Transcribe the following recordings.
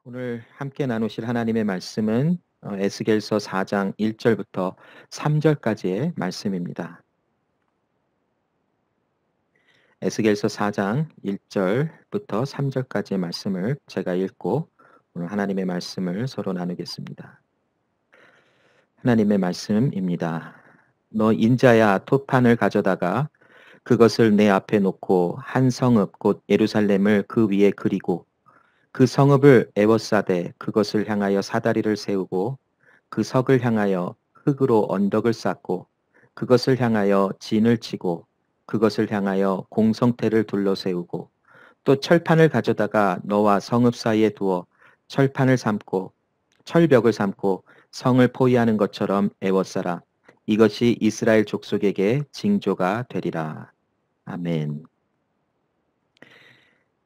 오늘 함께 나누실 하나님의 말씀은 에스겔서 4장 1절부터 3절까지의 말씀입니다. 에스겔서 4장 1절부터 3절까지의 말씀을 제가 읽고 오늘 하나님의 말씀을 서로 나누겠습니다. 하나님의 말씀입니다. 너 인자야, 토판을 가져다가 그것을 내 앞에 놓고 한 성읍 곧 예루살렘을 그 위에 그리고 그 성읍을 에워싸되 그것을 향하여 사다리를 세우고 그 석을 향하여 흙으로 언덕을 쌓고 그것을 향하여 진을 치고 그것을 향하여 공성태를 둘러세우고 또 철판을 가져다가 너와 성읍 사이에 두어 철판을 삼고 철벽을 삼고 성을 포위하는 것처럼 에워싸라. 이것이 이스라엘 족속에게 징조가 되리라. 아멘.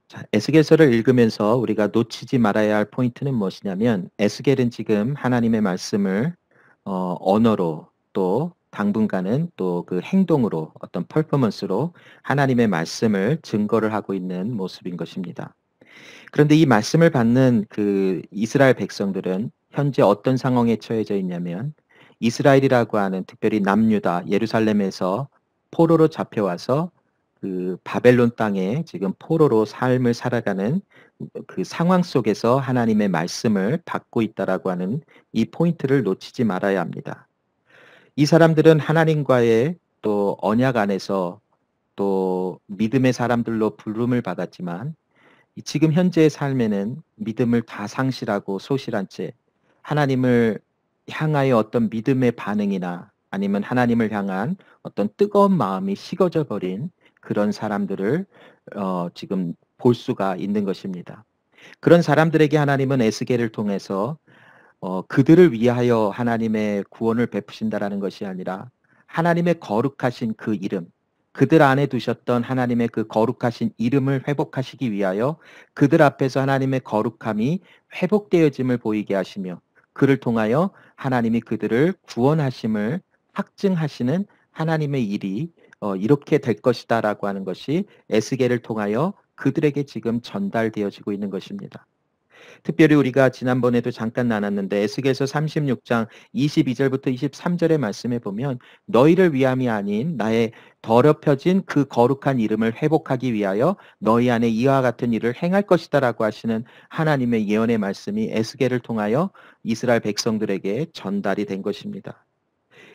자, 에스겔서를 읽으면서 우리가 놓치지 말아야 할 포인트는 무엇이냐면 에스겔은 지금 하나님의 말씀을 언어로 또 당분간은 또 그 행동으로 어떤 퍼포먼스로 하나님의 말씀을 증거를 하고 있는 모습인 것입니다. 그런데 이 말씀을 받는 그 이스라엘 백성들은 현재 어떤 상황에 처해져 있냐면 이스라엘이라고 하는 특별히 남유다 예루살렘에서 포로로 잡혀와서 그 바벨론 땅에 지금 포로로 삶을 살아가는 그 상황 속에서 하나님의 말씀을 받고 있다라고 하는 이 포인트를 놓치지 말아야 합니다. 이 사람들은 하나님과의 또 언약 안에서 또 믿음의 사람들로 부름을 받았지만 지금 현재의 삶에는 믿음을 다 상실하고 소실한 채 하나님을 향하여 어떤 믿음의 반응이나 아니면 하나님을 향한 어떤 뜨거운 마음이 식어져 버린 그런 사람들을 지금 볼 수가 있는 것입니다. 그런 사람들에게 하나님은 에스겔을 통해서 그들을 위하여 하나님의 구원을 베푸신다라는 것이 아니라 하나님의 거룩하신 그 이름, 그들 안에 두셨던 하나님의 그 거룩하신 이름을 회복하시기 위하여 그들 앞에서 하나님의 거룩함이 회복되어짐을 보이게 하시며 그를 통하여 하나님이 그들을 구원하심을 확증하시는 하나님의 일이 이렇게 될 것이다라고 하는 것이 에스겔을 통하여 그들에게 지금 전달되어지고 있는 것입니다. 특별히 우리가 지난번에도 잠깐 나눴는데 에스겔서 36장 22절부터 23절의 말씀에 보면 너희를 위함이 아닌 나의 더럽혀진 그 거룩한 이름을 회복하기 위하여 너희 안에 이와 같은 일을 행할 것이다라고 하시는 하나님의 예언의 말씀이 에스겔을 통하여 이스라엘 백성들에게 전달이 된 것입니다.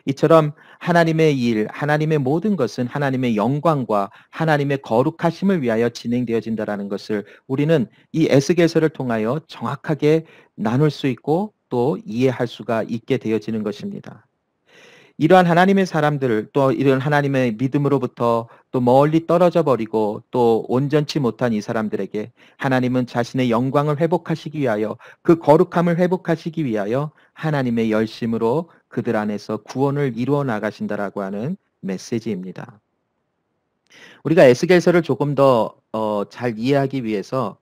이처럼 하나님의 일, 하나님의 모든 것은 하나님의 영광과 하나님의 거룩하심을 위하여 진행되어진다라는 것을 우리는 이 에스겔서를 통하여 정확하게 나눌 수 있고 또 이해할 수가 있게 되어지는 것입니다. 이러한 하나님의 사람들 또 이런 하나님의 믿음으로부터 또 멀리 떨어져 버리고 또 온전치 못한 이 사람들에게 하나님은 자신의 영광을 회복하시기 위하여 그 거룩함을 회복하시기 위하여 하나님의 열심으로 그들 안에서 구원을 이루어 나가신다라고 하는 메시지입니다. 우리가 에스겔서를 조금 더 잘 이해하기 위해서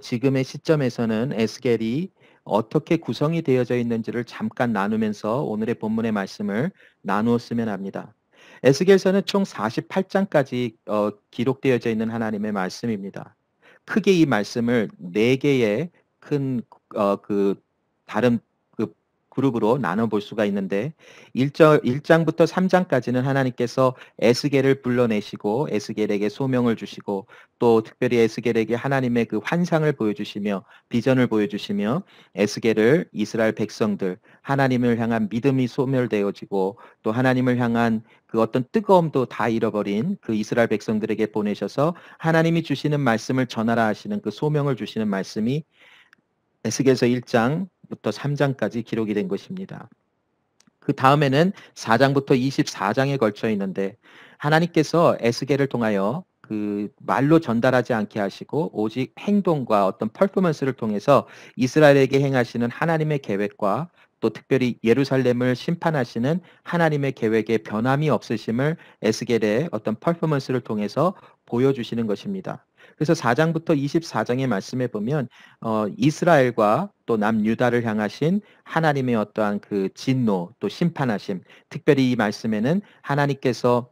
지금의 시점에서는 에스겔이 어떻게 구성이 되어져 있는지를 잠깐 나누면서 오늘의 본문의 말씀을 나누었으면 합니다. 에스겔서는 총 48장까지 기록되어져 있는 하나님의 말씀입니다. 크게 이 말씀을 네 개의 큰 그 다른 그 그룹으로 나눠 볼 수가 있는데 1장부터 3장까지는 하나님께서 에스겔을 불러내시고 에스겔에게 소명을 주시고 또 특별히 에스겔에게 하나님의 그 환상을 보여주시며 비전을 보여주시며 에스겔을 이스라엘 백성들 하나님을 향한 믿음이 소멸되어지고 또 하나님을 향한 그 어떤 뜨거움도 다 잃어버린 그 이스라엘 백성들에게 보내셔서 하나님이 주시는 말씀을 전하라 하시는 그 소명을 주시는 말씀이 에스겔서 1장부터 3장까지 기록이 된 것입니다. 그 다음에는 4장부터 24장에 걸쳐 있는데 하나님께서 에스겔을 통하여 그 말로 전달하지 않게 하시고 오직 행동과 어떤 퍼포먼스를 통해서 이스라엘에게 행하시는 하나님의 계획과 또 특별히 예루살렘을 심판하시는 하나님의 계획에 변함이 없으심을 에스겔의 어떤 퍼포먼스를 통해서 보여주시는 것입니다. 그래서 4장부터 24장의 말씀에 보면 이스라엘과 또 남유다를 향하신 하나님의 어떠한 그 진노 또 심판하심, 특별히 이 말씀에는 하나님께서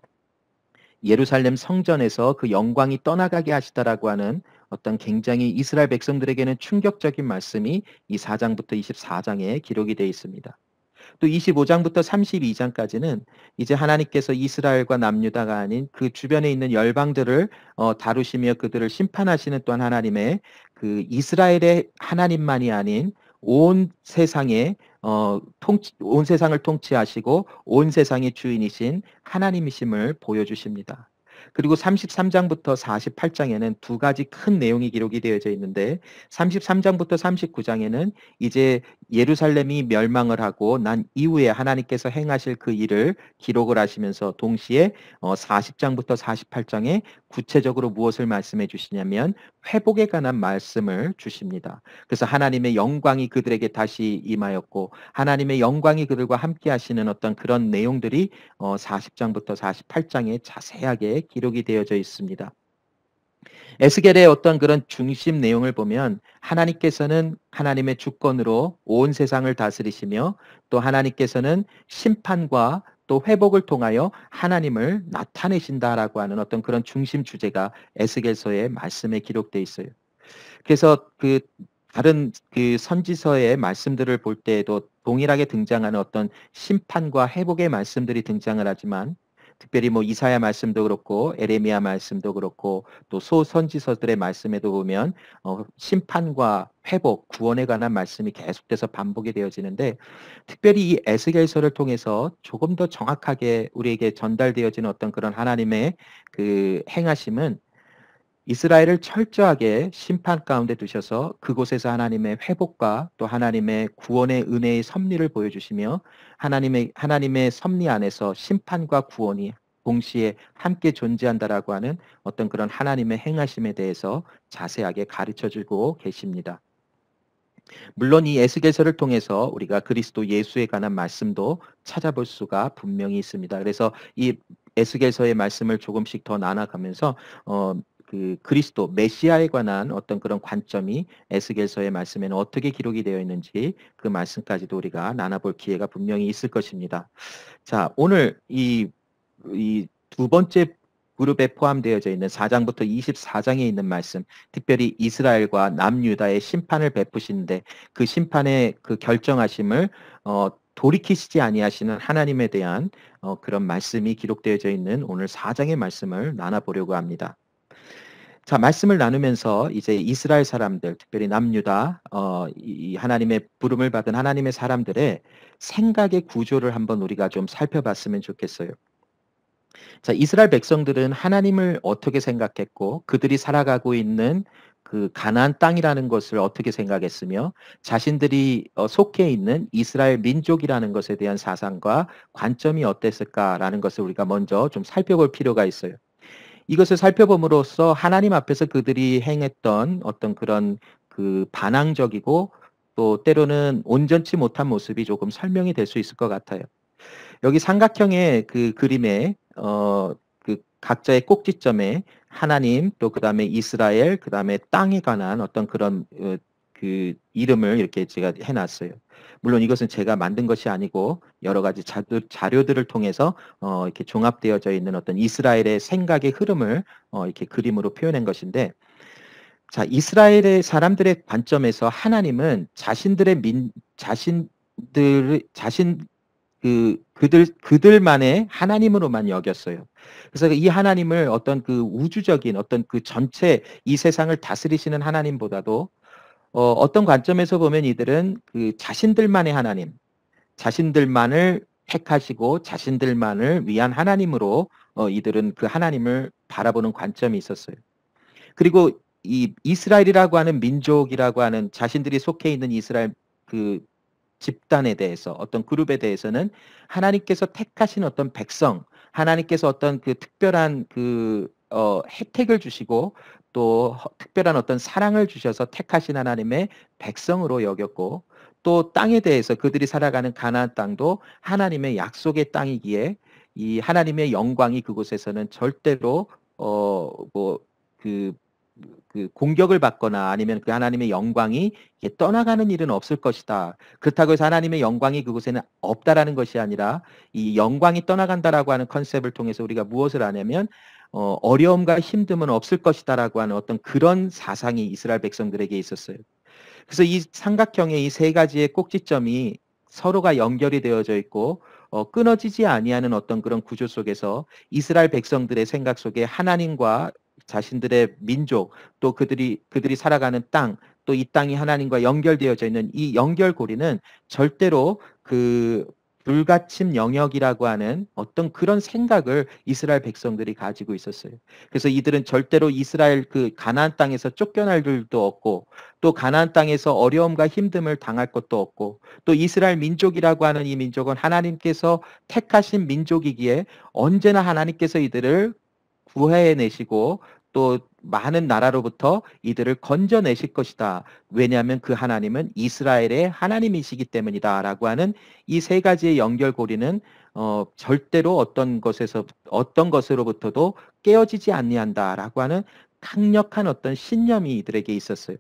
예루살렘 성전에서 그 영광이 떠나가게 하시다라고 하는 어떤 굉장히 이스라엘 백성들에게는 충격적인 말씀이 이 4장부터 24장에 기록이 되어 있습니다. 또 25장부터 32장까지는 이제 하나님께서 이스라엘과 남유다가 아닌 그 주변에 있는 열방들을 다루시며 그들을 심판하시는 또한 하나님의 그 이스라엘의 하나님만이 아닌 온 세상의 온 세상을 통치하시고 온 세상의 주인이신 하나님이심을 보여주십니다. 그리고 33장부터 48장에는 두 가지 큰 내용이 기록이 되어져 있는데 33장부터 39장에는 이제 예루살렘이 멸망을 하고 난 이후에 하나님께서 행하실 그 일을 기록을 하시면서 동시에 40장부터 48장에 구체적으로 무엇을 말씀해 주시냐면 회복에 관한 말씀을 주십니다. 그래서 하나님의 영광이 그들에게 다시 임하였고 하나님의 영광이 그들과 함께 하시는 어떤 그런 내용들이 40장부터 48장에 자세하게 기록이 되어져 있습니다. 에스겔의 어떤 그런 중심 내용을 보면 하나님께서는 하나님의 주권으로 온 세상을 다스리시며 또 하나님께서는 심판과 또 회복을 통하여 하나님을 나타내신다라고 하는 어떤 그런 중심 주제가 에스겔서의 말씀에 기록되어 있어요. 그래서 그 다른 그 선지서의 말씀들을 볼 때에도 동일하게 등장하는 어떤 심판과 회복의 말씀들이 등장을 하지만 특별히 뭐 이사야 말씀도 그렇고 에레미야 말씀도 그렇고 또 소선지서들의 말씀에도 보면 심판과 회복, 구원에 관한 말씀이 계속돼서 반복이 되어지는데 특별히 이 에스겔서를 통해서 조금 더 정확하게 우리에게 전달되어지는 어떤 그런 하나님의 그 행하심은 이스라엘을 철저하게 심판 가운데 두셔서 그곳에서 하나님의 회복과 또 하나님의 구원의 은혜의 섭리를 보여주시며 하나님의 섭리 안에서 심판과 구원이 동시에 함께 존재한다라고 하는 어떤 그런 하나님의 행하심에 대해서 자세하게 가르쳐 주고 계십니다. 물론 이 에스겔서를 통해서 우리가 그리스도 예수에 관한 말씀도 찾아볼 수가 분명히 있습니다. 그래서 이 에스겔서의 말씀을 조금씩 더 나눠가면서 그 그리스도 메시아에 관한 어떤 그런 관점이 에스겔서의 말씀에는 어떻게 기록이 되어 있는지 그 말씀까지도 우리가 나눠볼 기회가 분명히 있을 것입니다. 자, 오늘 이 두 번째 그룹에 포함되어져 있는 4장부터 24장에 있는 말씀, 특별히 이스라엘과 남유다의 심판을 베푸시는데 그 심판의 그 결정하심을 돌이키시지 아니하시는 하나님에 대한 그런 말씀이 기록되어져 있는 오늘 4장의 말씀을 나눠보려고 합니다. 자, 말씀을 나누면서 이제 이스라엘 사람들, 특별히 남유다, 이 하나님의 부름을 받은 하나님의 사람들의 생각의 구조를 한번 우리가 좀 살펴봤으면 좋겠어요. 자, 이스라엘 백성들은 하나님을 어떻게 생각했고 그들이 살아가고 있는 그 가나안 땅이라는 것을 어떻게 생각했으며 자신들이 속해 있는 이스라엘 민족이라는 것에 대한 사상과 관점이 어땠을까라는 것을 우리가 먼저 좀 살펴볼 필요가 있어요. 이것을 살펴봄으로써 하나님 앞에서 그들이 행했던 어떤 그런 그 반항적이고 또 때로는 온전치 못한 모습이 조금 설명이 될 수 있을 것 같아요. 여기 삼각형의 그 그림에 그 각자의 꼭지점에 하나님 또 그다음에 이스라엘 그다음에 땅에 관한 어떤 그런 그 이름을 이렇게 제가 해 놨어요. 물론 이것은 제가 만든 것이 아니고 여러 가지 자료들을 통해서 이렇게 종합되어져 있는 어떤 이스라엘의 생각의 흐름을 이렇게 그림으로 표현한 것인데 자, 이스라엘의 사람들의 관점에서 하나님은 자신 그들만의 하나님으로만 여겼어요. 그래서 이 하나님을 어떤 그 우주적인 어떤 그 전체 이 세상을 다스리시는 하나님보다도 어떤 관점에서 보면 이들은 그 자신들만의 하나님, 자신들만을 택하시고 자신들만을 위한 하나님으로 이들은 그 하나님을 바라보는 관점이 있었어요. 그리고 이 이스라엘이라고 하는 민족이라고 하는 자신들이 속해 있는 이스라엘 그 집단에 대해서 어떤 그룹에 대해서는 하나님께서 택하신 어떤 백성, 하나님께서 어떤 그 특별한 그 혜택을 주시고 또 특별한 어떤 사랑을 주셔서 택하신 하나님의 백성으로 여겼고 또 땅에 대해서 그들이 살아가는 가나안 땅도 하나님의 약속의 땅이기에 이 하나님의 영광이 그곳에서는 절대로 뭐그 그 공격을 받거나 아니면 그 하나님의 영광이 떠나가는 일은 없을 것이다. 그렇다고 해서 하나님의 영광이 그곳에는 없다라는 것이 아니라 이 영광이 떠나간다라고 하는 컨셉을 통해서 우리가 무엇을 하냐면 어려움과 힘듦은 없을 것이다라고 하는 어떤 그런 사상이 이스라엘 백성들에게 있었어요. 그래서 이 삼각형의 이 세 가지의 꼭지점이 서로가 연결이 되어져 있고 끊어지지 아니하는 어떤 그런 구조 속에서 이스라엘 백성들의 생각 속에 하나님과 자신들의 민족 또 그들이 살아가는 땅 또 이 땅이 하나님과 연결되어져 있는 이 연결고리는 절대로 그 불가침 영역이라고 하는 어떤 그런 생각을 이스라엘 백성들이 가지고 있었어요. 그래서 이들은 절대로 이스라엘 그 가나안 땅에서 쫓겨날 일도 없고 또 가나안 땅에서 어려움과 힘듦을 당할 것도 없고 또 이스라엘 민족이라고 하는 이 민족은 하나님께서 택하신 민족이기에 언제나 하나님께서 이들을 구해내시고 또 많은 나라로부터 이들을 건져내실 것이다. 왜냐하면 그 하나님은 이스라엘의 하나님이시기 때문이다라고 하는 이 세 가지의 연결고리는 절대로 어떤 것으로부터도 깨어지지 아니한다라고 하는 강력한 어떤 신념이 이들에게 있었어요.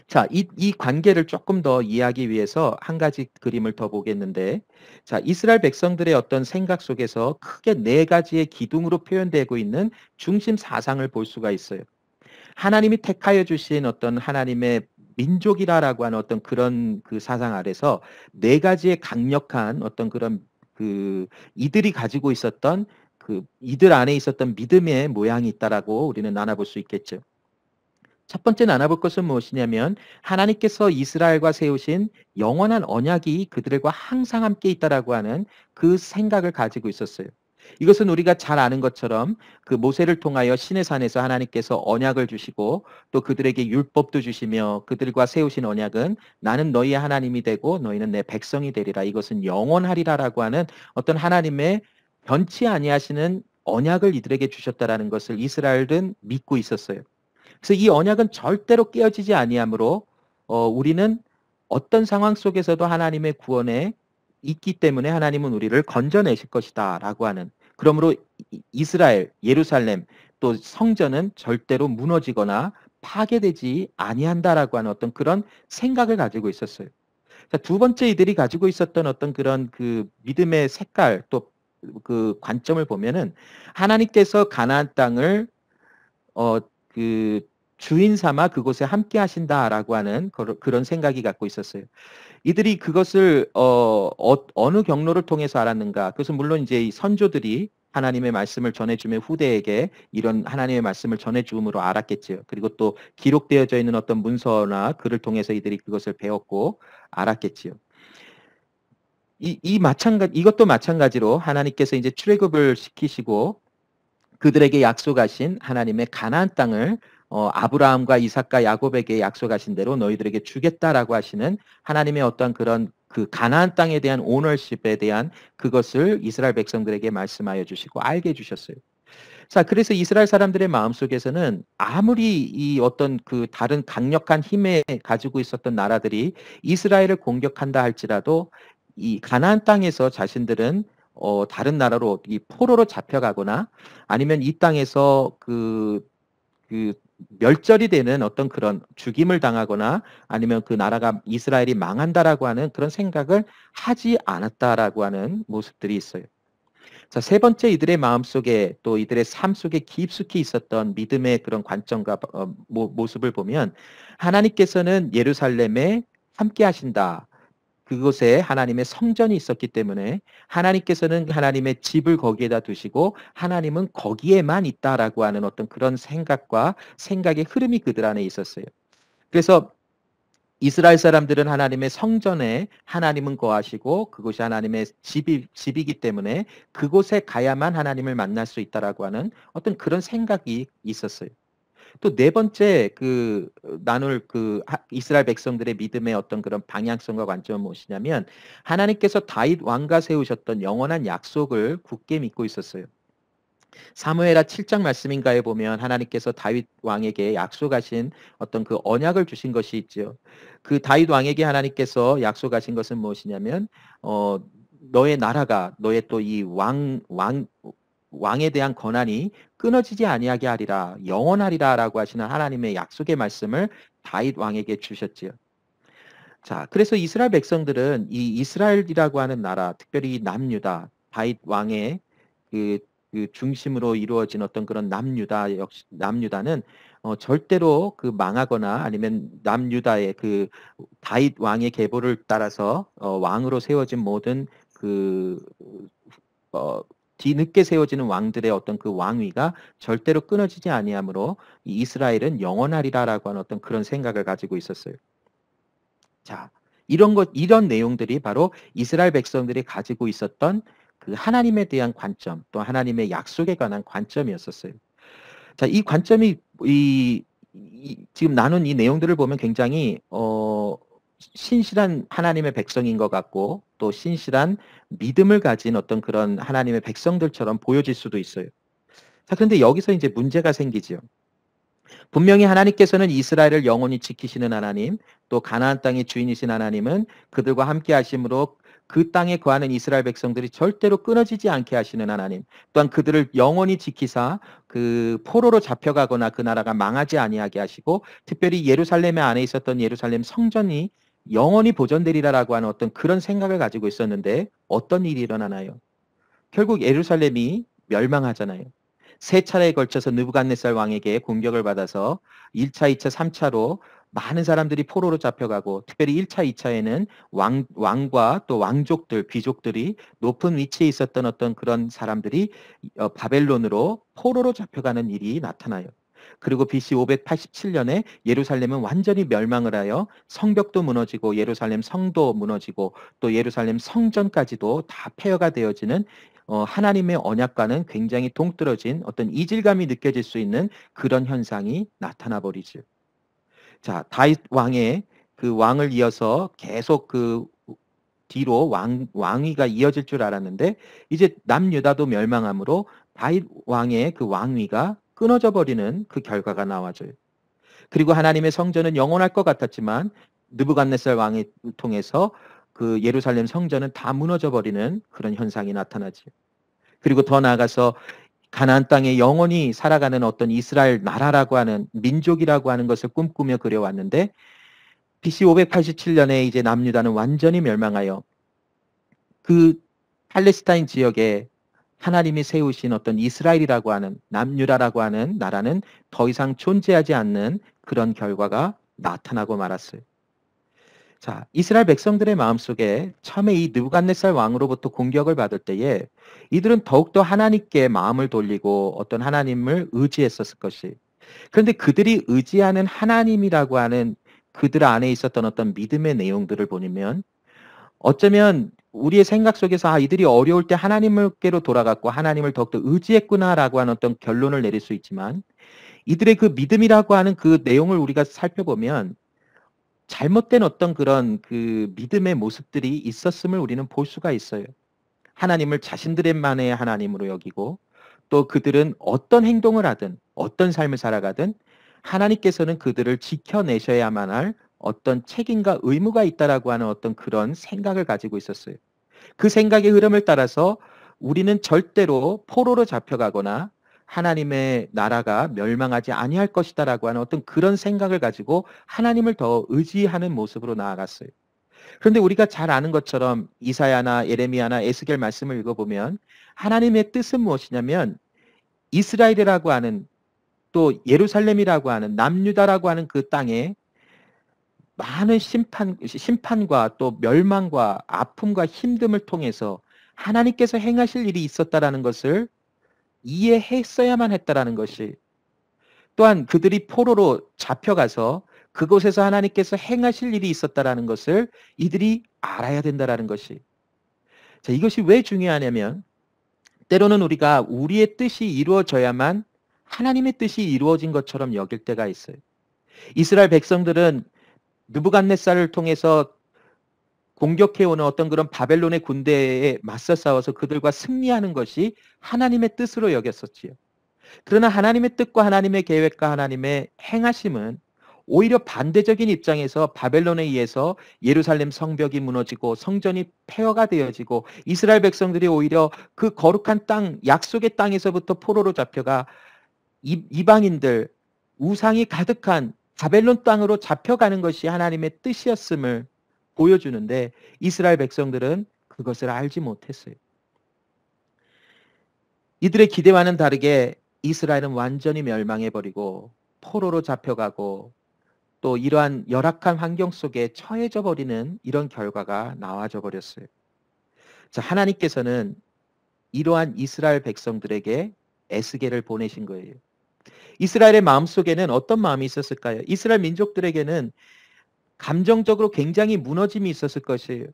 자, 이 관계를 조금 더 이해하기 위해서 한 가지 그림을 더 보겠는데, 자, 이스라엘 백성들의 어떤 생각 속에서 크게 네 가지의 기둥으로 표현되고 있는 중심 사상을 볼 수가 있어요. 하나님이 택하여 주신 어떤 하나님의 민족이라라고 하는 어떤 그런 그 사상 아래서 네 가지의 강력한 어떤 그런 그 이들이 가지고 있었던 그 이들 안에 있었던 믿음의 모양이 있다라고 우리는 나눠볼 수 있겠죠. 첫 번째 나눠볼 것은 무엇이냐면 하나님께서 이스라엘과 세우신 영원한 언약이 그들과 항상 함께 있다라고 하는 그 생각을 가지고 있었어요. 이것은 우리가 잘 아는 것처럼 그 모세를 통하여 시내산에서 하나님께서 언약을 주시고 또 그들에게 율법도 주시며 그들과 세우신 언약은 나는 너희의 하나님이 되고 너희는 내 백성이 되리라. 이것은 영원하리라라고 하는 어떤 하나님의 변치 아니하시는 언약을 이들에게 주셨다라는 것을 이스라엘은 믿고 있었어요. 그래서 이 언약은 절대로 깨어지지 아니하므로 우리는 어떤 상황 속에서도 하나님의 구원에 있기 때문에 하나님은 우리를 건져내실 것이다라고 하는 그러므로 이스라엘, 예루살렘 또 성전은 절대로 무너지거나 파괴되지 아니한다라고 하는 어떤 그런 생각을 가지고 있었어요. 자, 두 번째 이들이 가지고 있었던 어떤 그런 그 믿음의 색깔 또 그 관점을 보면은 하나님께서 가나안 땅을 어, 그 주인 삼아 그곳에 함께 하신다라고 하는 그런 생각이 갖고 있었어요. 이들이 그것을 어느 경로를 통해서 알았는가? 그것은 물론 이제 이 선조들이 하나님의 말씀을 전해주며 후대에게 이런 하나님의 말씀을 전해주음으로 알았겠지요. 그리고 또 기록되어져 있는 어떤 문서나 글을 통해서 이들이 그것을 배웠고 알았겠지요. 이것도 마찬가지로 하나님께서 이제 출애굽을 시키시고 그들에게 약속하신 하나님의 가나안 땅을 아브라함과 이삭과 야곱에게 약속하신 대로 너희들에게 주겠다라고 하시는 하나님의 어떤 그런 그 가나안 땅에 대한 오너십에 대한 그것을 이스라엘 백성들에게 말씀하여 주시고 알게 해 주셨어요. 자, 그래서 이스라엘 사람들의 마음속에서는 아무리 이 어떤 그 다른 강력한 힘에 가지고 있었던 나라들이 이스라엘을 공격한다 할지라도 이 가나안 땅에서 자신들은 다른 나라로 이 포로로 잡혀가거나 아니면 이 땅에서 그 멸절이 되는 어떤 그런 죽임을 당하거나 아니면 그 나라가 이스라엘이 망한다라고 하는 그런 생각을 하지 않았다라고 하는 모습들이 있어요. 자, 세 번째 이들의 마음속에 또 이들의 삶 속에 깊숙이 있었던 믿음의 그런 관점과 모습을 보면 하나님께서는 예루살렘에 함께 하신다. 그곳에 하나님의 성전이 있었기 때문에 하나님께서는 하나님의 집을 거기에다 두시고 하나님은 거기에만 있다라고 하는 어떤 그런 생각의 흐름이 그들 안에 있었어요. 그래서 이스라엘 사람들은 하나님의 성전에 하나님은 거하시고 그곳이 하나님의 집이기 때문에 그곳에 가야만 하나님을 만날 수 있다라고 하는 어떤 그런 생각이 있었어요. 또 네 번째 나눌 이스라엘 백성들의 믿음의 어떤 그런 방향성과 관점은 무엇이냐면 하나님께서 다윗 왕가 세우셨던 영원한 약속을 굳게 믿고 있었어요. 사무엘하 7장 말씀인가에 보면 하나님께서 다윗 왕에게 약속하신 어떤 그 언약을 주신 것이 있지요. 그 다윗 왕에게 하나님께서 약속하신 것은 무엇이냐면 어 너의 나라가 너의 또 이 왕에 대한 권한이 끊어지지 아니하게 하리라 영원하리라라고 하시는 하나님의 약속의 말씀을 다윗 왕에게 주셨지요. 자, 그래서 이스라엘 백성들은 이 이스라엘이라고 하는 나라, 특별히 남유다, 다윗 왕의 그 그 중심으로 이루어진 어떤 그런 남유다 역시 남유다는 절대로 그 망하거나 아니면 남유다의 그 다윗 왕의 계보를 따라서 왕으로 세워진 모든 그 어, 뒤늦게 세워지는 왕들의 어떤 그 왕위가 절대로 끊어지지 아니하므로 이 이스라엘은 영원하리라라고 하는 어떤 그런 생각을 가지고 있었어요. 자, 이런 내용들이 바로 이스라엘 백성들이 가지고 있었던 그 하나님에 대한 관점, 또 하나님의 약속에 관한 관점이었었어요. 자, 이 관점이 지금 나눈 이 내용들을 보면 굉장히 신실한 하나님의 백성인 것 같고 또 신실한 믿음을 가진 어떤 그런 하나님의 백성들처럼 보여질 수도 있어요. 자, 그런데 여기서 이제 문제가 생기죠. 분명히 하나님께서는 이스라엘을 영원히 지키시는 하나님, 또 가나안 땅의 주인이신 하나님은 그들과 함께 하심으로 그 땅에 거하는 이스라엘 백성들이 절대로 끊어지지 않게 하시는 하나님, 또한 그들을 영원히 지키사 그 포로로 잡혀가거나 그 나라가 망하지 아니하게 하시고 특별히 예루살렘 안에 있었던 예루살렘 성전이 영원히 보존되리라라고 하는 어떤 그런 생각을 가지고 있었는데 어떤 일이 일어나나요? 결국 예루살렘이 멸망하잖아요. 세 차례에 걸쳐서 느부갓네살 왕에게 공격을 받아서 1차, 2차, 3차로 많은 사람들이 포로로 잡혀가고 특별히 1차, 2차에는 왕과 또 왕족들, 귀족들이 높은 위치에 있었던 어떤 그런 사람들이 바벨론으로 포로로 잡혀가는 일이 나타나요. 그리고 BC 587년에 예루살렘은 완전히 멸망을 하여 성벽도 무너지고 예루살렘 성도 무너지고 또 예루살렘 성전까지도 다 폐허가 되어지는 하나님의 언약과는 굉장히 동떨어진 어떤 이질감이 느껴질 수 있는 그런 현상이 나타나 버리죠. 자, 다윗 왕의 그 왕을 이어서 계속 그 뒤로 왕위가 이어질 줄 알았는데 이제 남유다도 멸망함으로 다윗 왕의 그 왕위가 끊어져 버리는 그 결과가 나와져요. 그리고 하나님의 성전은 영원할 것 같았지만 느부갓네살 왕을 통해서 그 예루살렘 성전은 다 무너져 버리는 그런 현상이 나타나죠. 그리고 더 나아가서 가나안 땅에 영원히 살아가는 어떤 이스라엘 나라라고 하는 민족이라고 하는 것을 꿈꾸며 그려왔는데 BC 587년에 이제 남유다는 완전히 멸망하여 그 팔레스타인 지역에 하나님이 세우신 어떤 이스라엘이라고 하는 남유다라고 하는 나라는 더 이상 존재하지 않는 그런 결과가 나타나고 말았어요. 자, 이스라엘 백성들의 마음속에 처음에 이 느부갓네살 왕으로부터 공격을 받을 때에 이들은 더욱더 하나님께 마음을 돌리고 어떤 하나님을 의지했었을 것이. 그런데 그들이 의지하는 하나님이라고 하는 그들 안에 있었던 어떤 믿음의 내용들을 보면 어쩌면 우리의 생각 속에서 이들이 어려울 때 하나님께로 돌아갔고 하나님을 더욱더 의지했구나라고 하는 어떤 결론을 내릴 수 있지만 이들의 그 믿음이라고 하는 그 내용을 우리가 살펴보면 잘못된 어떤 그런 그 믿음의 모습들이 있었음을 우리는 볼 수가 있어요. 하나님을 자신들만의 하나님으로 여기고 또 그들은 어떤 행동을 하든 어떤 삶을 살아가든 하나님께서는 그들을 지켜내셔야만 할 어떤 책임과 의무가 있다라고 하는 어떤 그런 생각을 가지고 있었어요. 그 생각의 흐름을 따라서 우리는 절대로 포로로 잡혀가거나 하나님의 나라가 멸망하지 아니할 것이다라고 하는 어떤 그런 생각을 가지고 하나님을 더 의지하는 모습으로 나아갔어요. 그런데 우리가 잘 아는 것처럼 이사야나 예레미야나 에스겔 말씀을 읽어보면 하나님의 뜻은 무엇이냐면 이스라엘이라고 하는 또 예루살렘이라고 하는 남유다라고 하는 그 땅에 많은 심판과 또 멸망과 아픔과 힘듦을 통해서 하나님께서 행하실 일이 있었다라는 것을 이해했어야만 했다라는 것이 또한 그들이 포로로 잡혀가서 그곳에서 하나님께서 행하실 일이 있었다라는 것을 이들이 알아야 된다라는 것이. 자, 이것이 왜 중요하냐면 때로는 우리가 우리의 뜻이 이루어져야만 하나님의 뜻이 이루어진 것처럼 여길 때가 있어요. 이스라엘 백성들은 느부갓네살을 통해서 공격해오는 어떤 그런 바벨론의 군대에 맞서 싸워서 그들과 승리하는 것이 하나님의 뜻으로 여겼었지요. 그러나 하나님의 뜻과 하나님의 계획과 하나님의 행하심은 오히려 반대적인 입장에서 바벨론에 의해서 예루살렘 성벽이 무너지고 성전이 폐허가 되어지고 이스라엘 백성들이 오히려 그 거룩한 땅, 약속의 땅에서부터 포로로 잡혀가 이방인들, 우상이 가득한 바벨론 땅으로 잡혀가는 것이 하나님의 뜻이었음을 보여주는데 이스라엘 백성들은 그것을 알지 못했어요. 이들의 기대와는 다르게 이스라엘은 완전히 멸망해 버리고 포로로 잡혀가고 또 이러한 열악한 환경 속에 처해져 버리는 이런 결과가 나와져 버렸어요. 자, 하나님께서는 이러한 이스라엘 백성들에게 에스겔을 보내신 거예요. 이스라엘의 마음속에는 어떤 마음이 있었을까요? 이스라엘 민족들에게는 감정적으로 굉장히 무너짐이 있었을 것이에요.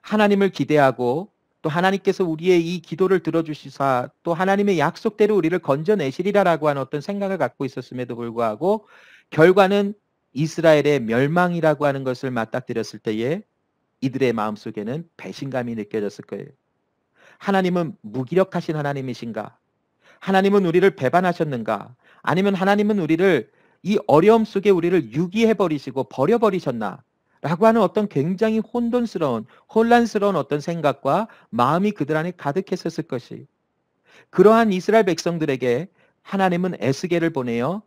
하나님을 기대하고 또 하나님께서 우리의 이 기도를 들어주시사 또 하나님의 약속대로 우리를 건져내시리라라고 하는 어떤 생각을 갖고 있었음에도 불구하고 결과는 이스라엘의 멸망이라고 하는 것을 맞닥뜨렸을 때에 이들의 마음속에는 배신감이 느껴졌을 거예요. 하나님은 무기력하신 하나님이신가? 하나님은 우리를 배반하셨는가? 아니면 하나님은 우리를 이 어려움 속에 우리를 유기해 버리시고 버려 버리셨나? 라고 하는 어떤 굉장히 혼돈스러운 혼란스러운 어떤 생각과 마음이 그들 안에 가득했었을 것이. 그러한 이스라엘 백성들에게 하나님은 에스겔을 보내어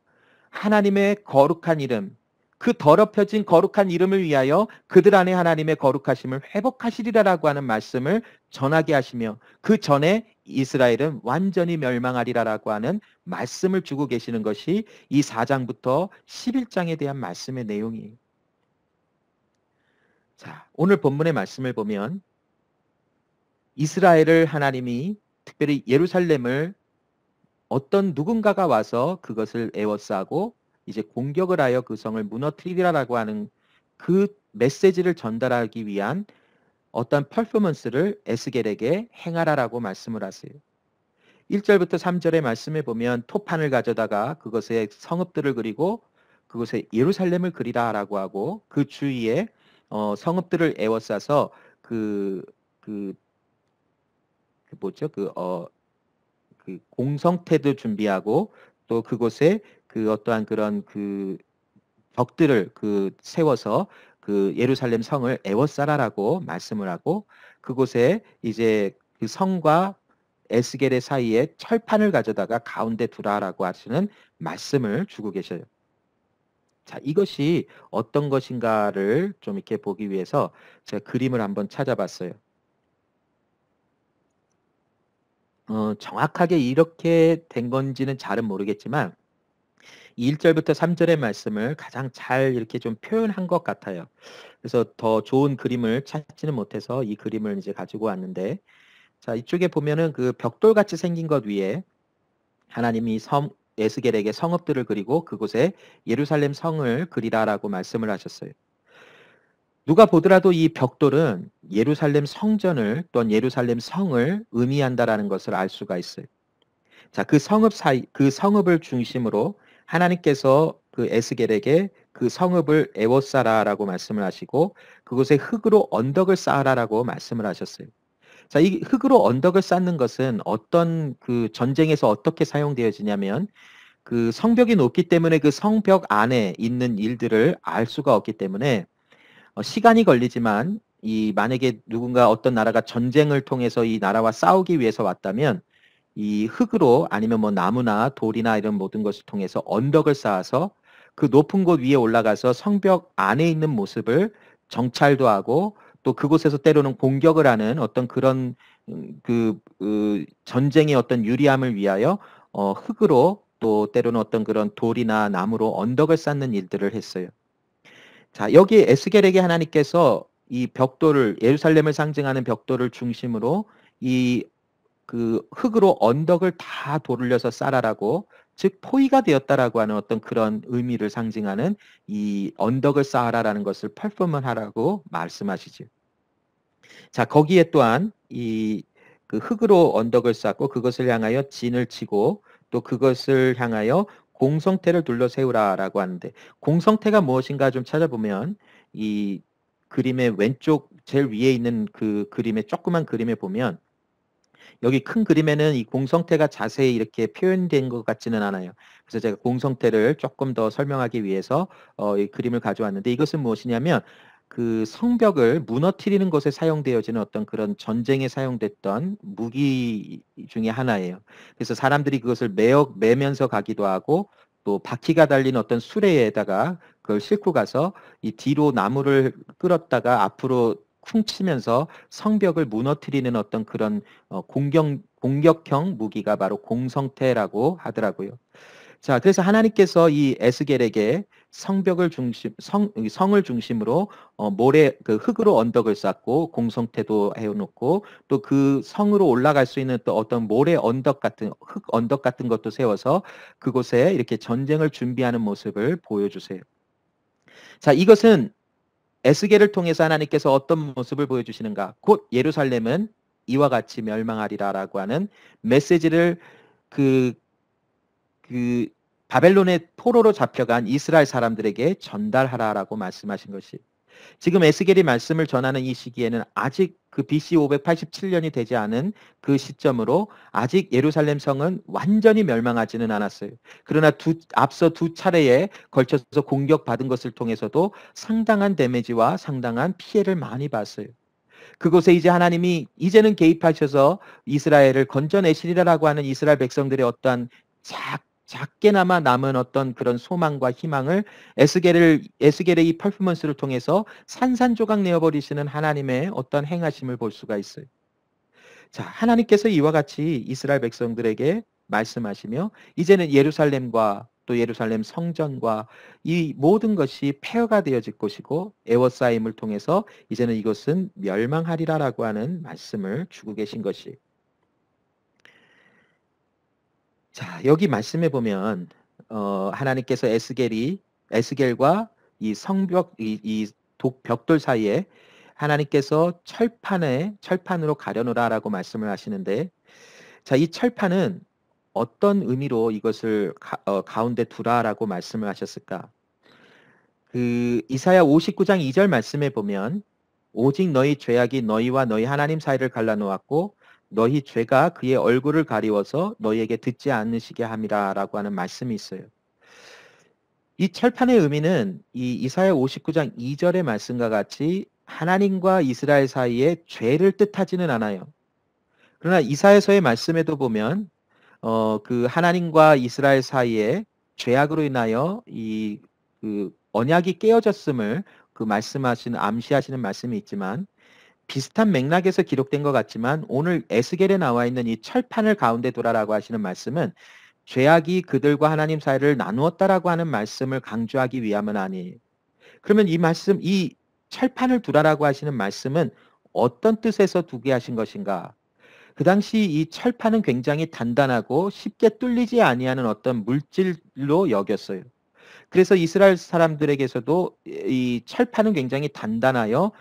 하나님의 거룩한 이름, 그 더럽혀진 거룩한 이름을 위하여 그들 안에 하나님의 거룩하심을 회복하시리라라고 하는 말씀을 전하게 하시며 그 전에 이스라엘은 완전히 멸망하리라라고 하는 말씀을 주고 계시는 것이 이 4장부터 11장에 대한 말씀의 내용이에요. 자, 오늘 본문의 말씀을 보면 이스라엘을 하나님이 특별히 예루살렘을 어떤 누군가가 와서 그것을 에워싸고 이제 공격을 하여 그 성을 무너뜨리리라라고 하는 그 메시지를 전달하기 위한 어떤 퍼포먼스를 에스겔에게 행하라라고 말씀을 하세요. 1절부터 3절의 말씀에 보면 토판을 가져다가 그것에 성읍들을 그리고 그곳에 예루살렘을 그리라라고 하고 그 주위에 성읍들을 에워싸서 그, 그, 그 뭐죠? 그 공성태도 준비하고 또 그곳에 그 어떠한 그런 그 벽들을 그 세워서 그 예루살렘 성을 에워싸라라고 말씀을 하고 그곳에 이제 그 성과 에스겔의 사이에 철판을 가져다가 가운데 두라라고 하시는 말씀을 주고 계셔요. 자, 이것이 어떤 것인가를 좀 이렇게 보기 위해서 제가 그림을 한번 찾아봤어요. 정확하게 이렇게 된 건지는 잘은 모르겠지만 1절부터 3절의 말씀을 가장 잘 이렇게 좀 표현한 것 같아요. 그래서 더 좋은 그림을 찾지는 못해서 이 그림을 이제 가지고 왔는데 자, 이쪽에 보면은 그 벽돌같이 생긴 것 위에 하나님이 에스겔에게 성읍들을 그리고 그곳에 예루살렘 성을 그리라라고 말씀을 하셨어요. 누가 보더라도 이 벽돌은 예루살렘 성전을 또는 예루살렘 성을 의미한다라는 것을 알 수가 있어요. 자, 그 성읍을 중심으로 하나님께서 그 에스겔에게 그 성읍을 에워싸라라고 말씀을 하시고 그곳에 흙으로 언덕을 쌓아라라고 말씀을 하셨어요. 자, 이 흙으로 언덕을 쌓는 것은 어떤 그 전쟁에서 어떻게 사용되어지냐면 그 성벽이 높기 때문에 그 성벽 안에 있는 일들을 알 수가 없기 때문에 시간이 걸리지만 이 만약에 누군가 어떤 나라가 전쟁을 통해서 이 나라와 싸우기 위해서 왔다면 이 흙으로 아니면 뭐 나무나 돌이나 이런 모든 것을 통해서 언덕을 쌓아서 그 높은 곳 위에 올라가서 성벽 안에 있는 모습을 정찰도 하고 또 그곳에서 때로는 공격을 하는 어떤 그런 전쟁의 어떤 유리함을 위하여 흙으로 또 때로는 어떤 그런 돌이나 나무로 언덕을 쌓는 일들을 했어요. 자, 여기 에스겔에게 하나님께서 이 벽돌을 예루살렘을 상징하는 벽돌을 중심으로 이 그 흙으로 언덕을 다 돌려서 쌓아라고 즉 포위가 되었다라고 하는 어떤 그런 의미를 상징하는 이 언덕을 쌓아라라는 것을 퍼포먼하라고 말씀하시죠. 자, 거기에 또한 이 그 흙으로 언덕을 쌓고 그것을 향하여 진을 치고 또 그것을 향하여 공성태를 둘러 세우라라고 하는데 공성태가 무엇인가 좀 찾아보면 이 그림의 왼쪽 제일 위에 있는 그 그림의 조그만 그림에 보면 여기 큰 그림에는 이 공성태가 자세히 이렇게 표현된 것 같지는 않아요. 그래서 제가 공성태를 조금 더 설명하기 위해서 이 그림을 가져왔는데 이것은 무엇이냐면 그 성벽을 무너뜨리는 것에 사용되어지는 어떤 그런 전쟁에 사용됐던 무기 중에 하나예요. 그래서 사람들이 그것을 매면서 가기도 하고 또 바퀴가 달린 어떤 수레에다가 그걸 싣고 가서 이 뒤로 나무를 끌었다가 앞으로 쿵치면서 성벽을 무너뜨리는 어떤 그런 공격형 무기가 바로 공성태라고 하더라고요. 자, 그래서 하나님께서 이 에스겔에게 성을 중심으로 모래 그 흙으로 언덕을 쌓고 공성태도 해놓고 또 그 성으로 올라갈 수 있는 또 어떤 모래 언덕 같은 흙 언덕 같은 것도 세워서 그곳에 이렇게 전쟁을 준비하는 모습을 보여주세요. 자, 이것은 에스겔을 통해서 하나님께서 어떤 모습을 보여주시는가? 곧 예루살렘은 이와 같이 멸망하리라라고 하는 메시지를 그 그 바벨론의 포로로 잡혀간 이스라엘 사람들에게 전달하라라고 말씀하신 것이 지금 에스겔이 말씀을 전하는 이 시기에는 아직 그 BC 587년이 되지 않은 그 시점으로 아직 예루살렘 성은 완전히 멸망하지는 않았어요. 그러나 앞서 두 차례에 걸쳐서 공격받은 것을 통해서도 상당한 데미지와 상당한 피해를 많이 봤어요. 그곳에 이제 하나님이 이제는 개입하셔서 이스라엘을 건져내시리라고 하는 이스라엘 백성들의 어떠한 작게나마 남은 어떤 그런 소망과 희망을 에스겔의 이 퍼포먼스를 통해서 산산조각 내어버리시는 하나님의 어떤 행하심을 볼 수가 있어요. 자, 하나님께서 이와 같이 이스라엘 백성들에게 말씀하시며 이제는 예루살렘과 또 예루살렘 성전과 이 모든 것이 폐허가 되어질 것이고 애워싸임을 통해서 이제는 이것은 멸망하리라라고 하는 말씀을 주고 계신 것이. 자, 여기 말씀해 보면 하나님께서 에스겔과 이 성벽 이 벽돌 사이에 하나님께서 철판으로 가려놓으라라고 말씀을 하시는데 자, 이 철판은 어떤 의미로 이것을 가운데 두라라고 말씀을 하셨을까? 그 이사야 59장 2절 말씀에 보면 오직 너희 죄악이 너희와 너희 하나님 사이를 갈라놓았고 너희 죄가 그의 얼굴을 가리워서 너희에게 듣지 않으시게 함이라라고 하는 말씀이 있어요. 이 철판의 의미는 이 이사야 59장 2절의 말씀과 같이 하나님과 이스라엘 사이의 죄를 뜻하지는 않아요. 그러나 이사야서의 말씀에도 보면 그 하나님과 이스라엘 사이에 죄악으로 인하여 그 언약이 깨어졌음을 그 암시하시는 말씀이 있지만 비슷한 맥락에서 기록된 것 같지만 오늘 에스겔에 나와 있는 이 철판을 가운데 두라라고 하시는 말씀은 죄악이 그들과 하나님 사이를 나누었다라고 하는 말씀을 강조하기 위함은 아니에요. 그러면 이 철판을 두라라고 하시는 말씀은 어떤 뜻에서 두게 하신 것인가? 그 당시 이 철판은 굉장히 단단하고 쉽게 뚫리지 아니하는 어떤 물질로 여겼어요. 그래서 이스라엘 사람들에게서도 이 철판은 굉장히 단단하여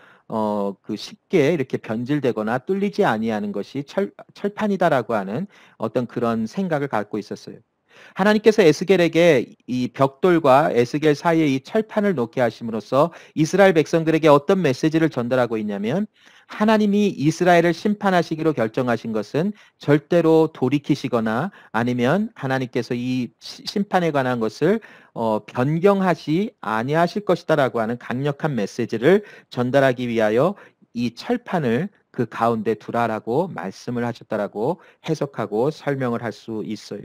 그 쉽게 이렇게 변질되거나 뚫리지 아니하는 것이 철판이다라고 하는 어떤 그런 생각을 갖고 있었어요. 하나님께서 에스겔에게 이 벽돌과 에스겔 사이에 이 철판을 놓게 하심으로써 이스라엘 백성들에게 어떤 메시지를 전달하고 있냐면 하나님이 이스라엘을 심판하시기로 결정하신 것은 절대로 돌이키시거나 아니면 하나님께서 이 심판에 관한 것을 변경하지 아니하실 것이다라고 하는 강력한 메시지를 전달하기 위하여 이 철판을 그 가운데 두라라고 말씀을 하셨다라고 해석하고 설명을 할 수 있어요.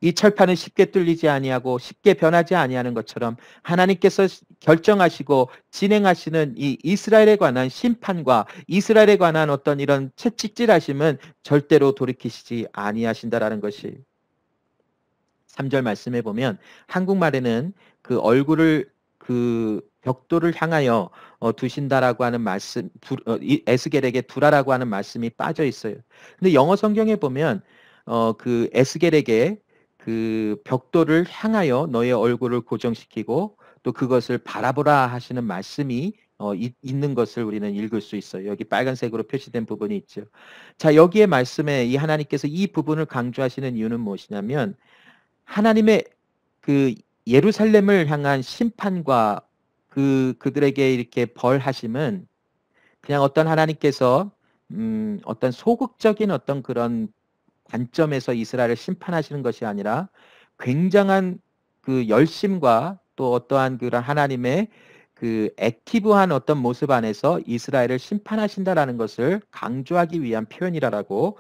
이 철판은 쉽게 뚫리지 아니하고 쉽게 변하지 아니하는 것처럼 하나님께서 결정하시고 진행하시는 이 이스라엘에 관한 심판과 이스라엘에 관한 어떤 이런 채찍질하심은 절대로 돌이키시지 아니하신다라는 것이 3절 말씀해 보면 한국말에는 그 얼굴을 그 벽돌을 향하여 두신다라고 하는 말씀, 에스겔에게 두라라고 하는 말씀이 빠져 있어요. 근데 영어 성경에 보면 그 에스겔에게 그 벽돌을 향하여 너의 얼굴을 고정시키고 또 그것을 바라보라 하시는 말씀이 있는 것을 우리는 읽을 수 있어요. 여기 빨간색으로 표시된 부분이 있죠. 자, 여기에 말씀에 이 하나님께서 이 부분을 강조하시는 이유는 무엇이냐면 하나님의 그 예루살렘을 향한 심판과 그들에게 이렇게 벌하심은 그냥 어떤 하나님께서 어떤 소극적인 어떤 그런 관점에서 이스라엘을 심판하시는 것이 아니라 굉장한 그 열심과 또 어떠한 그런 하나님의 그 액티브한 어떤 모습 안에서 이스라엘을 심판하신다라는 것을 강조하기 위한 표현이라고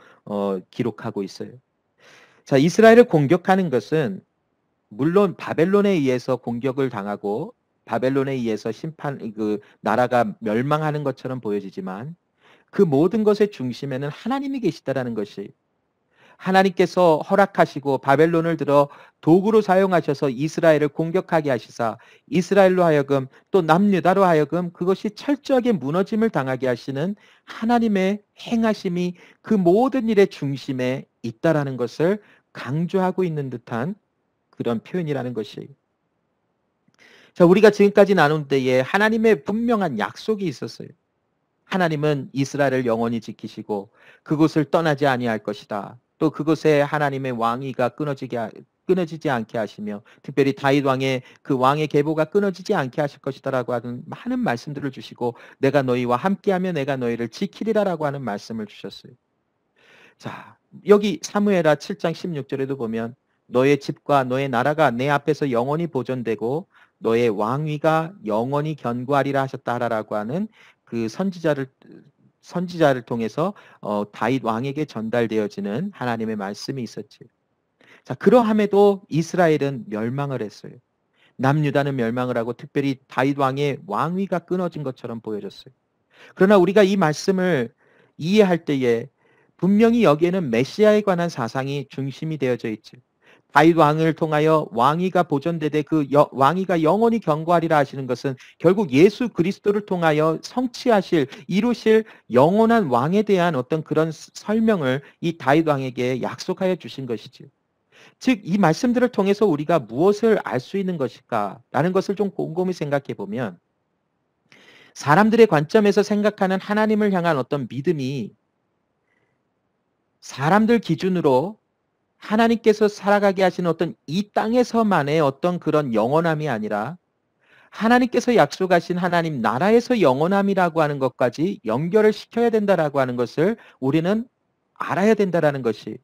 기록하고 있어요. 자, 이스라엘을 공격하는 것은 물론 바벨론에 의해서 공격을 당하고 바벨론에 의해서 나라가 멸망하는 것처럼 보여지지만 그 모든 것의 중심에는 하나님이 계시다라는 것이, 하나님께서 허락하시고 바벨론을 들어 도구로 사용하셔서 이스라엘을 공격하게 하시사 이스라엘로 하여금 또 남유다로 하여금 그것이 철저하게 무너짐을 당하게 하시는 하나님의 행하심이 그 모든 일의 중심에 있다라는 것을 강조하고 있는 듯한 그런 표현이라는 것이. 자, 우리가 지금까지 나눈 때에 하나님의 분명한 약속이 있었어요. 하나님은 이스라엘을 영원히 지키시고 그곳을 떠나지 아니할 것이다. 또 그곳에 하나님의 왕위가 끊어지지 않게 하시며 특별히 다윗 왕의 그 왕의 계보가 끊어지지 않게 하실 것이다라고 하는 많은 말씀들을 주시고 내가 너희와 함께하며 내가 너희를 지키리라라고 하는 말씀을 주셨어요. 자, 여기 사무엘하 7장 16절에도 보면 너의 집과 너의 나라가 내 앞에서 영원히 보존되고 너의 왕위가 영원히 견고하리라 하셨다라고 하는 그 선지자를 통해서 다윗 왕에게 전달되어지는 하나님의 말씀이 있었지. 자, 그러함에도 이스라엘은 멸망을 했어요. 남유다는 멸망을 하고 특별히 다윗 왕의 왕위가 끊어진 것처럼 보여졌어요. 그러나 우리가 이 말씀을 이해할 때에 분명히 여기에는 메시아에 관한 사상이 중심이 되어져 있지. 다윗 왕을 통하여 왕위가 보존되되 그 왕위가 영원히 견고하리라 하시는 것은 결국 예수 그리스도를 통하여 성취하실 이루실 영원한 왕에 대한 어떤 그런 설명을 이 다윗 왕에게 약속하여 주신 것이지. 즉 이 말씀들을 통해서 우리가 무엇을 알 수 있는 것일까라는 것을 좀 곰곰이 생각해 보면 사람들의 관점에서 생각하는 하나님을 향한 어떤 믿음이 사람들 기준으로 하나님께서 살아가게 하시는 어떤 이 땅에서만의 어떤 그런 영원함이 아니라 하나님께서 약속하신 하나님 나라에서 영원함이라고 하는 것까지 연결을 시켜야 된다라고 하는 것을 우리는 알아야 된다라는 것이,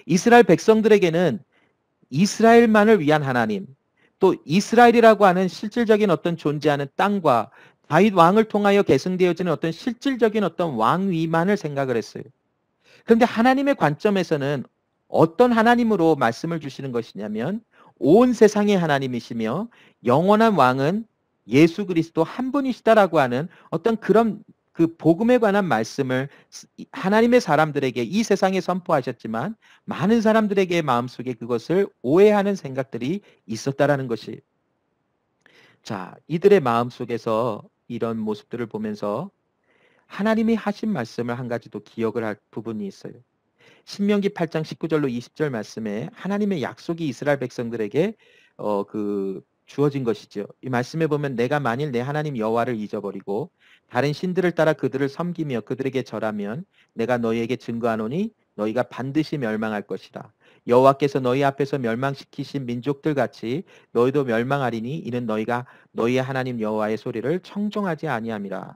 이스라엘 백성들에게는 이스라엘만을 위한 하나님, 또 이스라엘이라고 하는 실질적인 어떤 존재하는 땅과 다윗 왕을 통하여 계승되어지는 어떤 실질적인 어떤 왕위만을 생각을 했어요. 그런데 하나님의 관점에서는 어떤 하나님으로 말씀을 주시는 것이냐면 온 세상의 하나님이시며 영원한 왕은 예수 그리스도 한 분이시다라고 하는 어떤 그런 그 복음에 관한 말씀을 하나님의 사람들에게 이 세상에 선포하셨지만 많은 사람들에게 마음속에 그것을 오해하는 생각들이 있었다라는 것이, 자, 이들의 마음속에서 이런 모습들을 보면서 하나님이 하신 말씀을 한 가지 도 기억을 할 부분이 있어요. 신명기 8장 19절로 20절 말씀에 하나님의 약속이 이스라엘 백성들에게 주어진 것이죠. 이 말씀에 보면 내가 만일 내 하나님 여호와를 잊어버리고 다른 신들을 따라 그들을 섬기며 그들에게 절하면 내가 너희에게 증거하노니 너희가 반드시 멸망할 것이다. 여호와께서 너희 앞에서 멸망시키신 민족들 같이 너희도 멸망하리니 이는 너희가 너희의 하나님 여호와의 소리를 청종하지 아니함이라.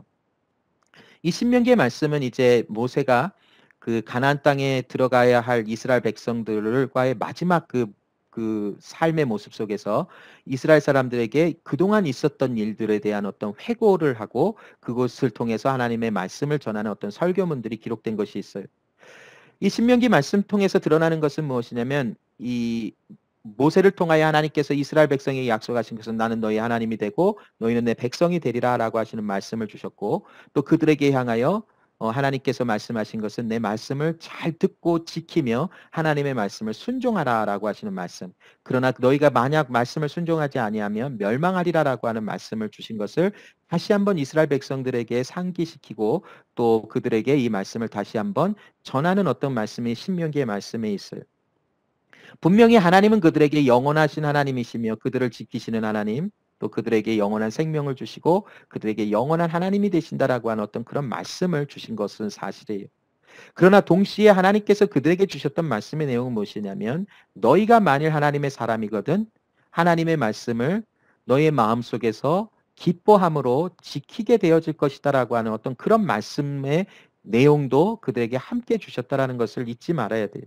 이 신명기의 말씀은 이제 모세가 그 가나안 땅에 들어가야 할 이스라엘 백성들과의 마지막 그 삶의 모습 속에서 이스라엘 사람들에게 그동안 있었던 일들에 대한 어떤 회고를 하고 그것을 통해서 하나님의 말씀을 전하는 어떤 설교문들이 기록된 것이 있어요. 이 신명기 말씀 통해서 드러나는 것은 무엇이냐면 이 모세를 통하여 하나님께서 이스라엘 백성에게 약속하신 것은 나는 너희 하나님이 되고 너희는 내 백성이 되리라라고 하시는 말씀을 주셨고 또 그들에게 향하여 하나님께서 말씀하신 것은 내 말씀을 잘 듣고 지키며 하나님의 말씀을 순종하라라고 하시는 말씀. 그러나 너희가 만약 말씀을 순종하지 아니하면 멸망하리라라고 하는 말씀을 주신 것을 다시 한번 이스라엘 백성들에게 상기시키고 또 그들에게 이 말씀을 다시 한번 전하는 어떤 말씀이 신명기의 말씀에 있어요. 분명히 하나님은 그들에게 영원하신 하나님이시며 그들을 지키시는 하나님, 또 그들에게 영원한 생명을 주시고 그들에게 영원한 하나님이 되신다라고 하는 어떤 그런 말씀을 주신 것은 사실이에요. 그러나 동시에 하나님께서 그들에게 주셨던 말씀의 내용은 무엇이냐면 너희가 만일 하나님의 사람이거든 하나님의 말씀을 너희의 마음속에서 기뻐함으로 지키게 되어질 것이다라고 하는 어떤 그런 말씀의 내용도 그들에게 함께 주셨다라는 것을 잊지 말아야 돼요.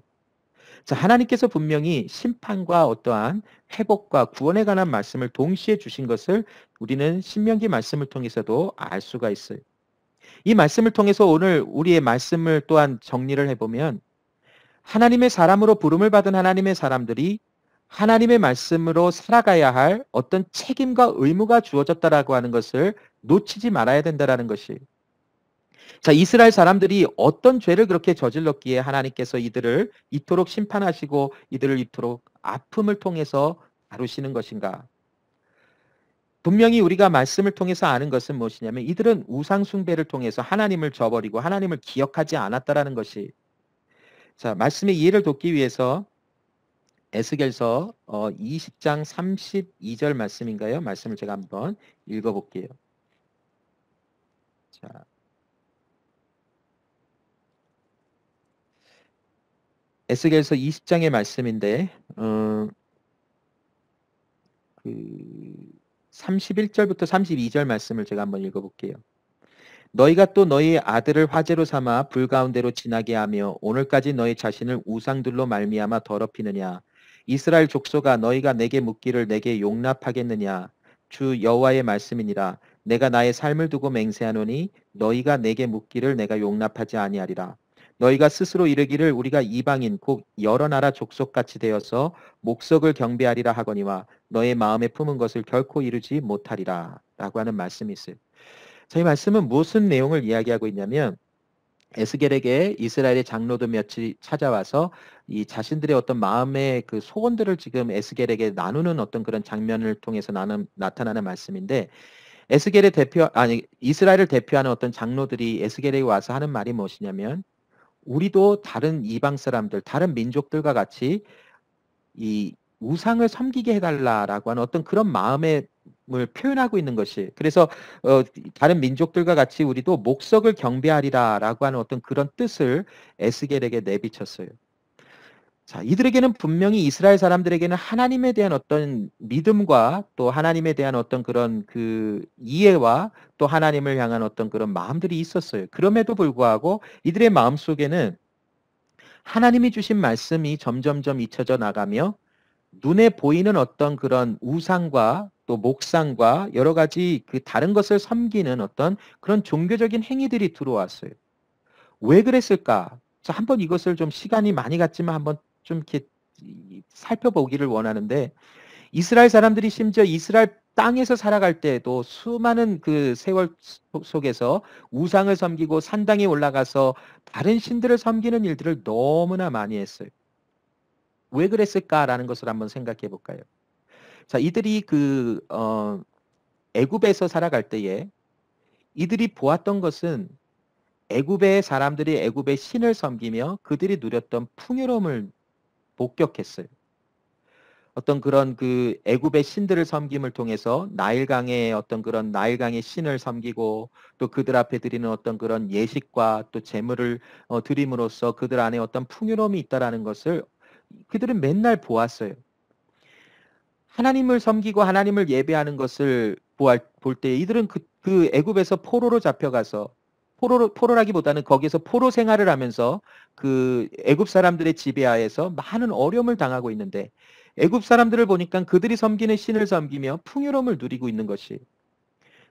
자, 하나님께서 분명히 심판과 어떠한 회복과 구원에 관한 말씀을 동시에 주신 것을 우리는 신명기 말씀을 통해서도 알 수가 있어요. 이 말씀을 통해서 오늘 우리의 말씀을 또한 정리를 해보면 하나님의 사람으로 부름을 받은 하나님의 사람들이 하나님의 말씀으로 살아가야 할 어떤 책임과 의무가 주어졌다라고 하는 것을 놓치지 말아야 된다라는 것이. 자, 이스라엘 사람들이 어떤 죄를 그렇게 저질렀기에 하나님께서 이들을 이토록 심판하시고 이들을 이토록 아픔을 통해서 다루시는 것인가? 분명히 우리가 말씀을 통해서 아는 것은 무엇이냐면 이들은 우상 숭배를 통해서 하나님을 저버리고 하나님을 기억하지 않았다라는 것이. 자, 말씀의 이해를 돕기 위해서 에스겔서 20장 32절 말씀인가요? 말씀을 제가 한번 읽어볼게요. 자, 에스겔서 20장의 말씀인데 그 31절부터 32절 말씀을 제가 한번 읽어볼게요. 너희가 또 너희 아들을 화제로 삼아 불 가운데로 지나게 하며 오늘까지 너희 자신을 우상들로 말미암아 더럽히느냐? 이스라엘 족속아 너희가 내게 묻기를 내게 용납하겠느냐? 주 여호와의 말씀이니라. 내가 나의 삶을 두고 맹세하노니 너희가 내게 묻기를 내가 용납하지 아니하리라. 너희가 스스로 이르기를 우리가 이방인 곧 여러 나라 족속같이 되어서 목석을 경배하리라 하거니와 너의 마음에 품은 것을 결코 이루지 못하리라 라고 하는 말씀이 있어요. 저희 말씀은 무슨 내용을 이야기하고 있냐면 에스겔에게 이스라엘의 장로들 몇이 찾아와서 이 자신들의 어떤 마음의 그 소원들을 지금 에스겔에게 나누는 어떤 그런 장면을 통해서 나타나는 말씀인데 에스겔의 이스라엘을 대표하는 어떤 장로들이 에스겔에게 와서 하는 말이 무엇이냐면 우리도 다른 이방 사람들, 다른 민족들과 같이 이 우상을 섬기게 해달라라고 하는 어떤 그런 마음을 표현하고 있는 것이. 그래서 다른 민족들과 같이 우리도 목석을 경배하리라라고 하는 어떤 그런 뜻을 에스겔에게 내비쳤어요. 자, 이들에게는 분명히 이스라엘 사람들에게는 하나님에 대한 어떤 믿음과 또 하나님에 대한 어떤 그런 그 이해와 또 하나님을 향한 어떤 그런 마음들이 있었어요. 그럼에도 불구하고 이들의 마음 속에는 하나님이 주신 말씀이 점점점 잊혀져 나가며 눈에 보이는 어떤 그런 우상과 또 목상과 여러 가지 그 다른 것을 섬기는 어떤 그런 종교적인 행위들이 들어왔어요. 왜 그랬을까? 자, 한번 이것을 좀 시간이 많이 갔지만 한번 좀 이렇게 살펴보기를 원하는데 이스라엘 사람들이 심지어 이스라엘 땅에서 살아갈 때에도 수많은 그 세월 속에서 우상을 섬기고 산당에 올라가서 다른 신들을 섬기는 일들을 너무나 많이 했어요. 왜 그랬을까라는 것을 한번 생각해 볼까요? 자, 이들이 애굽에서 살아갈 때에 이들이 보았던 것은 애굽의 사람들이 애굽의 신을 섬기며 그들이 누렸던 풍요로움을 목격했어요. 어떤 그런 그 애굽의 신들을 섬김을 통해서 나일강의 어떤 그런 나일강의 신을 섬기고 또 그들 앞에 드리는 어떤 그런 예식과 또 제물을 드림으로써 그들 안에 어떤 풍요로움이 있다라는 것을 그들은 맨날 보았어요. 하나님을 섬기고 하나님을 예배하는 것을 볼 때 이들은 그 애굽에서 포로로 잡혀가서 포로라기보다는 거기서 포로 생활을 하면서 그 애굽 사람들의 지배하에서 많은 어려움을 당하고 있는데 애굽 사람들을 보니까 그들이 섬기는 신을 섬기며 풍요로움을 누리고 있는 것이.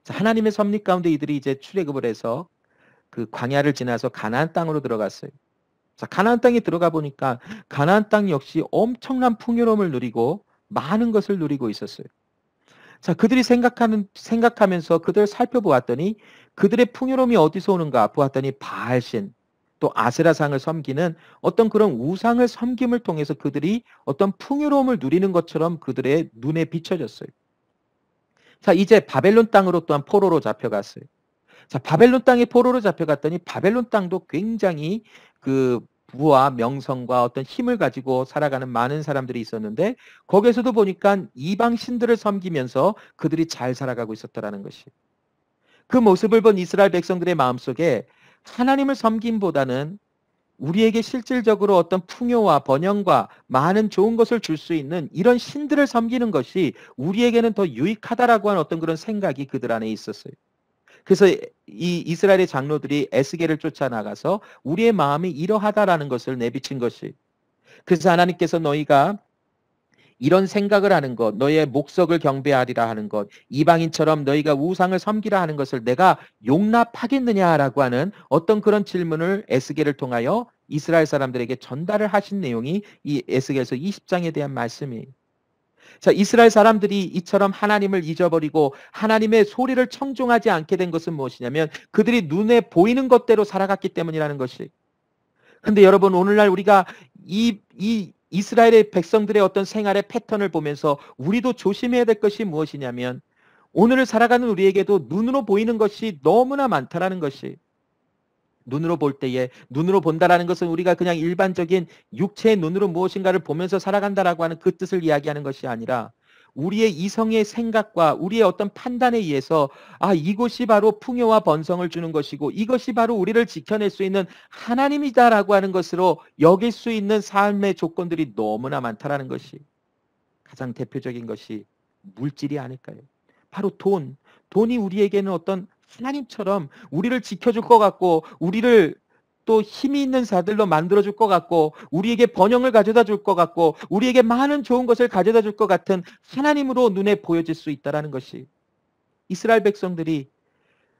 자, 하나님의 섭리 가운데 이들이 이제 출애굽을 해서 그 광야를 지나서 가나안 땅으로 들어갔어요. 자, 가나안 땅에 들어가 보니까 가나안 땅 역시 엄청난 풍요로움을 누리고 많은 것을 누리고 있었어요. 자, 그들이 생각하면서 그들을 살펴보았더니 그들의 풍요로움이 어디서 오는가 보았더니 바알신 또 아세라상을 섬기는 어떤 그런 우상을 섬김을 통해서 그들이 어떤 풍요로움을 누리는 것처럼 그들의 눈에 비춰졌어요. 자, 이제 바벨론 땅으로 또한 포로로 잡혀갔어요. 자, 바벨론 땅에 포로로 잡혀갔더니 바벨론 땅도 굉장히 그 부와 명성과 어떤 힘을 가지고 살아가는 많은 사람들이 있었는데 거기에서도 보니까 이방 신들을 섬기면서 그들이 잘 살아가고 있었다라는 것이. 그 모습을 본 이스라엘 백성들의 마음속에 하나님을 섬김보다는 우리에게 실질적으로 어떤 풍요와 번영과 많은 좋은 것을 줄 수 있는 이런 신들을 섬기는 것이 우리에게는 더 유익하다라고 하는 어떤 그런 생각이 그들 안에 있었어요. 그래서 이 이스라엘의 장로들이 에스겔을 쫓아나가서 우리의 마음이 이러하다라는 것을 내비친 것이. 그래서 하나님께서 너희가 이런 생각을 하는 것, 너희의 목석을 경배하리라 하는 것, 이방인처럼 너희가 우상을 섬기라 하는 것을 내가 용납하겠느냐라고 하는 어떤 그런 질문을 에스겔을 통하여 이스라엘 사람들에게 전달을 하신 내용이 이 에스겔서 20장에 대한 말씀이. 자, 이스라엘 사람들이 이처럼 하나님을 잊어버리고 하나님의 소리를 청종하지 않게 된 것은 무엇이냐면 그들이 눈에 보이는 것대로 살아갔기 때문이라는 것이. 근데 여러분, 오늘날 우리가 이 이스라엘의 백성들의 어떤 생활의 패턴을 보면서 우리도 조심해야 될 것이 무엇이냐면 오늘을 살아가는 우리에게도 눈으로 보이는 것이 너무나 많다라는 것이. 눈으로 볼 때에, 눈으로 본다라는 것은 우리가 그냥 일반적인 육체의 눈으로 무엇인가를 보면서 살아간다라고 하는 그 뜻을 이야기하는 것이 아니라 우리의 이성의 생각과 우리의 어떤 판단에 의해서 이것이 바로 풍요와 번성을 주는 것이고 이것이 바로 우리를 지켜낼 수 있는 하나님이다라고 하는 것으로 여길 수 있는 삶의 조건들이 너무나 많다라는 것이. 가장 대표적인 것이 물질이 아닐까요? 바로 돈. 돈이 우리에게는 어떤 하나님처럼 우리를 지켜줄 것 같고 우리를 또 힘이 있는 자들로 만들어줄 것 같고 우리에게 번영을 가져다 줄 것 같고 우리에게 많은 좋은 것을 가져다 줄 것 같은 하나님으로 눈에 보여질 수 있다는 것이. 이스라엘 백성들이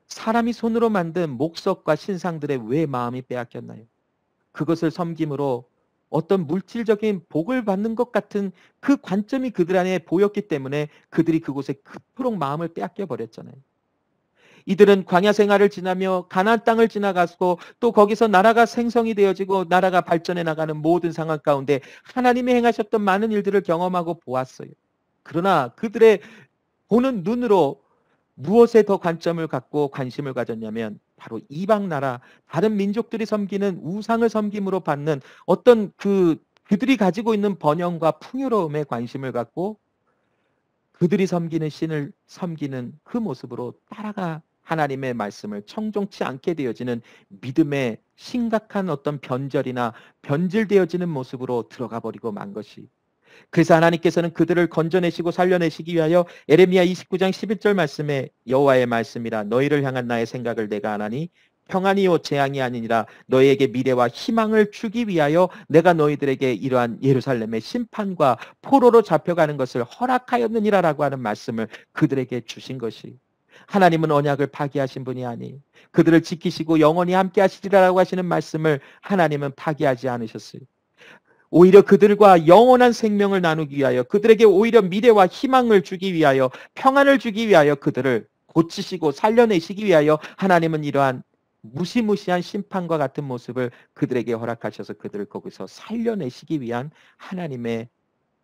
사람이 손으로 만든 목석과 신상들의 왜 마음이 빼앗겼나요? 그것을 섬김으로 어떤 물질적인 복을 받는 것 같은 그 관점이 그들 안에 보였기 때문에 그들이 그곳에 그토록 마음을 빼앗겨 버렸잖아요. 이들은 광야 생활을 지나며 가나안 땅을 지나가고 또 거기서 나라가 생성이 되어지고 나라가 발전해 나가는 모든 상황 가운데 하나님이 행하셨던 많은 일들을 경험하고 보았어요. 그러나 그들의 보는 눈으로 무엇에 더 관점을 갖고 관심을 가졌냐면 바로 이방 나라, 다른 민족들이 섬기는 우상을 섬김으로 받는 어떤 그들이 가지고 있는 번영과 풍요로움에 관심을 갖고 그들이 섬기는 신을 섬기는 그 모습으로 따라가 하나님의 말씀을 청종치 않게 되어지는 믿음의 심각한 어떤 변절이나 변질되어지는 모습으로 들어가 버리고 만 것이. 그래서 하나님께서는 그들을 건져내시고 살려내시기 위하여 에레미야 29장 11절 말씀에 여호와의 말씀이라 너희를 향한 나의 생각을 내가 아나니 평안이요 재앙이 아니니라 너희에게 미래와 희망을 주기 위하여 내가 너희들에게 이러한 예루살렘의 심판과 포로로 잡혀가는 것을 허락하였느니라라고 하는 말씀을 그들에게 주신 것이. 하나님은 언약을 파기하신 분이 아니 그들을 지키시고 영원히 함께 하시리라고 하시는 말씀을 하나님은 파기하지 않으셨어요. 오히려 그들과 영원한 생명을 나누기 위하여 그들에게 오히려 미래와 희망을 주기 위하여 평안을 주기 위하여 그들을 고치시고 살려내시기 위하여 하나님은 이러한 무시무시한 심판과 같은 모습을 그들에게 허락하셔서 그들을 거기서 살려내시기 위한 하나님의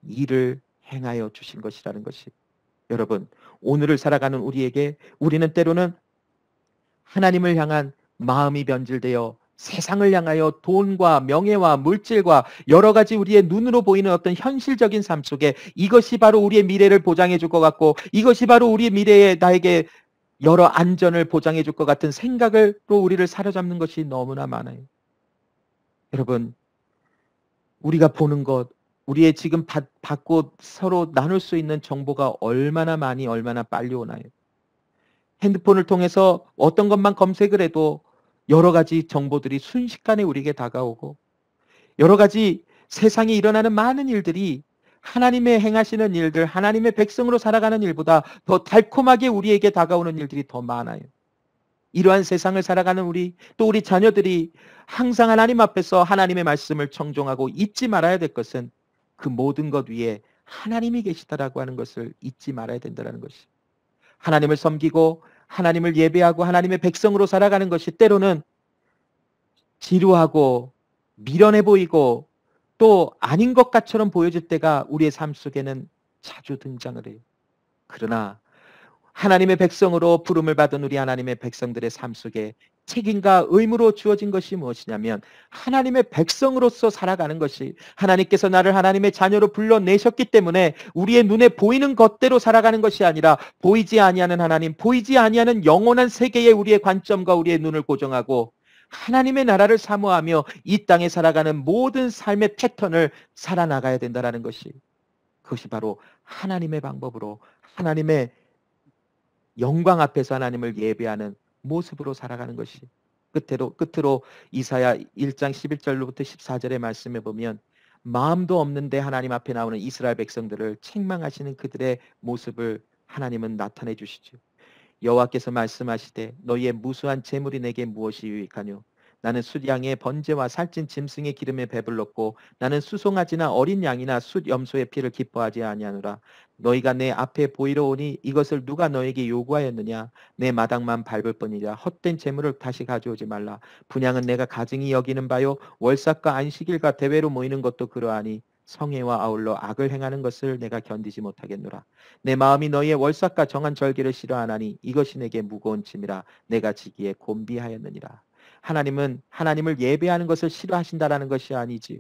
일을 행하여 주신 것이라는 것이. 여러분, 오늘을 살아가는 우리에게 우리는 때로는 하나님을 향한 마음이 변질되어 세상을 향하여 돈과 명예와 물질과 여러 가지 우리의 눈으로 보이는 어떤 현실적인 삶 속에 이것이 바로 우리의 미래를 보장해 줄 것 같고 이것이 바로 우리의 미래에 나에게 여러 안전을 보장해 줄 것 같은 생각을 또 우리를 사로잡는 것이 너무나 많아요. 여러분, 우리가 보는 것, 우리의 지금 받고 서로 나눌 수 있는 정보가 얼마나 많이 얼마나 빨리 오나요? 핸드폰을 통해서 어떤 것만 검색을 해도 여러 가지 정보들이 순식간에 우리에게 다가오고 여러 가지 세상에 일어나는 많은 일들이 하나님의 행하시는 일들, 하나님의 백성으로 살아가는 일보다 더 달콤하게 우리에게 다가오는 일들이 더 많아요. 이러한 세상을 살아가는 우리, 또 우리 자녀들이 항상 하나님 앞에서 하나님의 말씀을 청종하고 잊지 말아야 될 것은 그 모든 것 위에 하나님이 계시다라고 하는 것을 잊지 말아야 된다는 것이. 하나님을 섬기고 하나님을 예배하고 하나님의 백성으로 살아가는 것이 때로는 지루하고 미련해 보이고 또 아닌 것 같처럼 보여질 때가 우리의 삶 속에는 자주 등장을 해요. 그러나 하나님의 백성으로 부름을 받은 우리 하나님의 백성들의 삶 속에 책임과 의무로 주어진 것이 무엇이냐면 하나님의 백성으로서 살아가는 것이, 하나님께서 나를 하나님의 자녀로 불러내셨기 때문에 우리의 눈에 보이는 것대로 살아가는 것이 아니라 보이지 아니하는 하나님, 보이지 아니하는 영원한 세계에 우리의 관점과 우리의 눈을 고정하고 하나님의 나라를 사모하며 이 땅에 살아가는 모든 삶의 패턴을 살아나가야 된다는 것이, 그것이 바로 하나님의 방법으로 하나님의 영광 앞에서 하나님을 예배하는 모습으로 살아가는 것이. 끝으로 이사야 1장 11절로부터 14절의 말씀에 보면 마음도 없는데 하나님 앞에 나오는 이스라엘 백성들을 책망하시는 그들의 모습을 하나님은 나타내 주시죠. 여호와께서 말씀하시되 너희의 무수한 재물이 내게 무엇이 유익하뇨? 나는 숫양의 번제와 살찐 짐승의 기름에 배불렀고 나는 수송아지나 어린 양이나 숫 염소의 피를 기뻐하지 아니하노라. 너희가 내 앞에 보이러 오니 이것을 누가 너에게 요구하였느냐? 내 마당만 밟을 뿐이라. 헛된 재물을 다시 가져오지 말라. 분양은 내가 가증히 여기는 바요 월삭과 안식일과 대회로 모이는 것도 그러하니 성회와 아울러 악을 행하는 것을 내가 견디지 못하겠노라. 내 마음이 너희의 월삭과 정한 절기를 싫어하나니 이것이 내게 무거운 짐이라 내가 지기에 곤비하였느니라. 하나님은 하나님을 예배하는 것을 싫어하신다라는 것이 아니지요.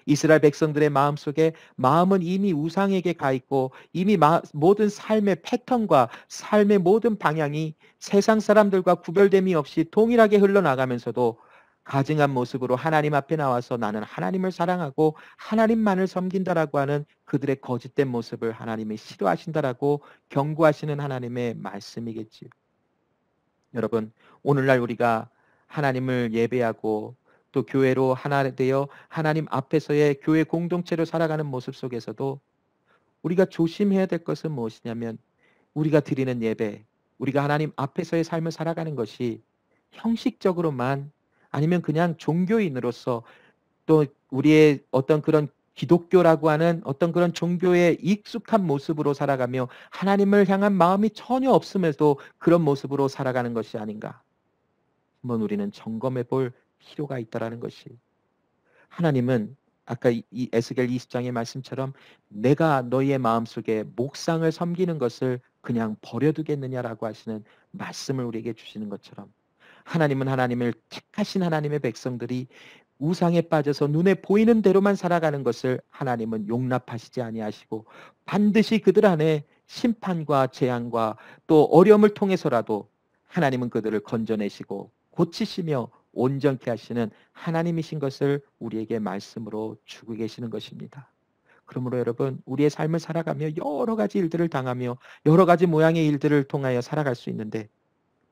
이스라엘 백성들의 마음속에 마음은 이미 우상에게 가 있고 이미 모든 삶의 패턴과 삶의 모든 방향이 세상 사람들과 구별됨이 없이 동일하게 흘러나가면서도 가증한 모습으로 하나님 앞에 나와서 나는 하나님을 사랑하고 하나님만을 섬긴다라고 하는 그들의 거짓된 모습을 하나님이 싫어하신다라고 경고하시는 하나님의 말씀이겠지요. 여러분, 오늘날 우리가 하나님을 예배하고 또 교회로 하나 되어 하나님 앞에서의 교회 공동체로 살아가는 모습 속에서도 우리가 조심해야 될 것은 무엇이냐면 우리가 드리는 예배, 우리가 하나님 앞에서의 삶을 살아가는 것이 형식적으로만 아니면 그냥 종교인으로서 또 우리의 어떤 그런 기독교라고 하는 어떤 그런 종교의 익숙한 모습으로 살아가며 하나님을 향한 마음이 전혀 없음에도 그런 모습으로 살아가는 것이 아닌가. 한번 우리는 점검해 볼 필요가 있다라는 것이. 하나님은 아까 이 에스겔 20장의 말씀처럼 내가 너희의 마음속에 목상을 섬기는 것을 그냥 버려두겠느냐라고 하시는 말씀을 우리에게 주시는 것처럼 하나님은 하나님을 택하신 하나님의 백성들이 우상에 빠져서 눈에 보이는 대로만 살아가는 것을 하나님은 용납하시지 아니하시고 반드시 그들 안에 심판과 재앙과 또 어려움을 통해서라도 하나님은 그들을 건져내시고 고치시며 온전케 하시는 하나님이신 것을 우리에게 말씀으로 주고 계시는 것입니다. 그러므로 여러분 우리의 삶을 살아가며 여러 가지 일들을 당하며 여러 가지 모양의 일들을 통하여 살아갈 수 있는데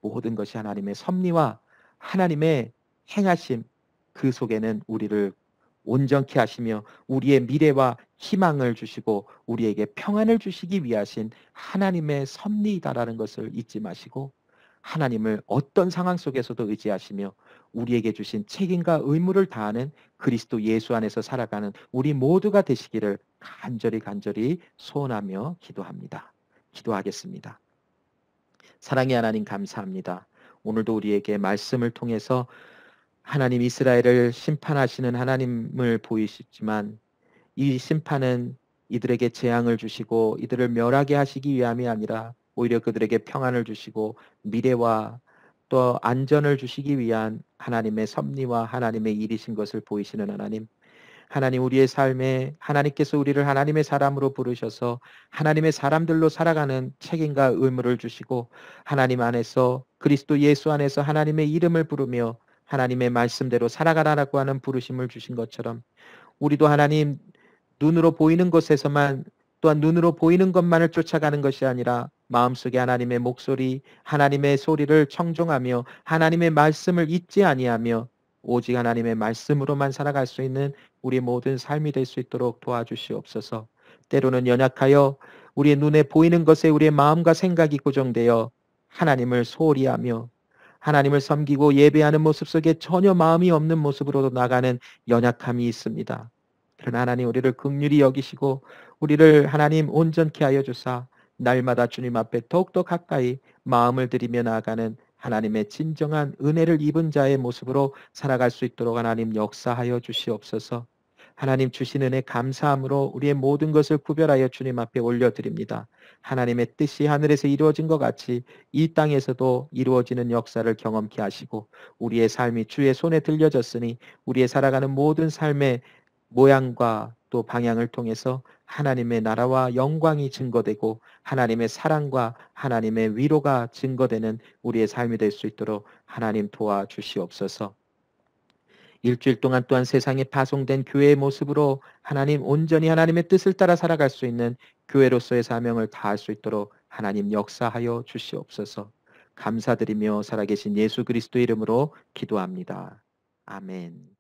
모든 것이 하나님의 섭리와 하나님의 행하심 그 속에는 우리를 온전케 하시며 우리의 미래와 희망을 주시고 우리에게 평안을 주시기 위하신 하나님의 섭리이다라는 것을 잊지 마시고 하나님을 어떤 상황 속에서도 의지하시며 우리에게 주신 책임과 의무를 다하는 그리스도 예수 안에서 살아가는 우리 모두가 되시기를 간절히 소원하며 기도합니다. 기도하겠습니다. 사랑의 하나님 감사합니다. 오늘도 우리에게 말씀을 통해서 하나님 이스라엘을 심판하시는 하나님을 보이시지만 이 심판은 이들에게 재앙을 주시고 이들을 멸하게 하시기 위함이 아니라 오히려 그들에게 평안을 주시고 미래와 또 안전을 주시기 위한 하나님의 섭리와 하나님의 일이신 것을 보이시는 하나님. 하나님 우리의 삶에 하나님께서 우리를 하나님의 사람으로 부르셔서 하나님의 사람들로 살아가는 책임과 의무를 주시고 하나님 안에서 그리스도 예수 안에서 하나님의 이름을 부르며 하나님의 말씀대로 살아가라라고 하는 부르심을 주신 것처럼 우리도 하나님 눈으로 보이는 것에서만 또한 눈으로 보이는 것만을 쫓아가는 것이 아니라 마음속에 하나님의 목소리, 하나님의 소리를 청종하며 하나님의 말씀을 잊지 아니하며 오직 하나님의 말씀으로만 살아갈 수 있는 우리 모든 삶이 될 수 있도록 도와주시옵소서. 때로는 연약하여 우리의 눈에 보이는 것에 우리의 마음과 생각이 고정되어 하나님을 소홀히 하며 하나님을 섬기고 예배하는 모습 속에 전혀 마음이 없는 모습으로 나가는 연약함이 있습니다. 그러나 하나님 우리를 긍휼히 여기시고 우리를 하나님 온전케 하여 주사 날마다 주님 앞에 더욱더 가까이 마음을 들이며 나아가는 하나님의 진정한 은혜를 입은 자의 모습으로 살아갈 수 있도록 하나님 역사하여 주시옵소서. 하나님 주신 은혜 감사함으로 우리의 모든 것을 구별하여 주님 앞에 올려드립니다. 하나님의 뜻이 하늘에서 이루어진 것 같이 이 땅에서도 이루어지는 역사를 경험케 하시고 우리의 삶이 주의 손에 들려졌으니 우리의 살아가는 모든 삶의 모양과 또 방향을 통해서 하나님의 나라와 영광이 증거되고 하나님의 사랑과 하나님의 위로가 증거되는 우리의 삶이 될 수 있도록 하나님 도와주시옵소서. 일주일 동안 또한 세상에 파송된 교회의 모습으로 하나님 온전히 하나님의 뜻을 따라 살아갈 수 있는 교회로서의 사명을 다할 수 있도록 하나님 역사하여 주시옵소서. 감사드리며 살아계신 예수 그리스도 이름으로 기도합니다. 아멘.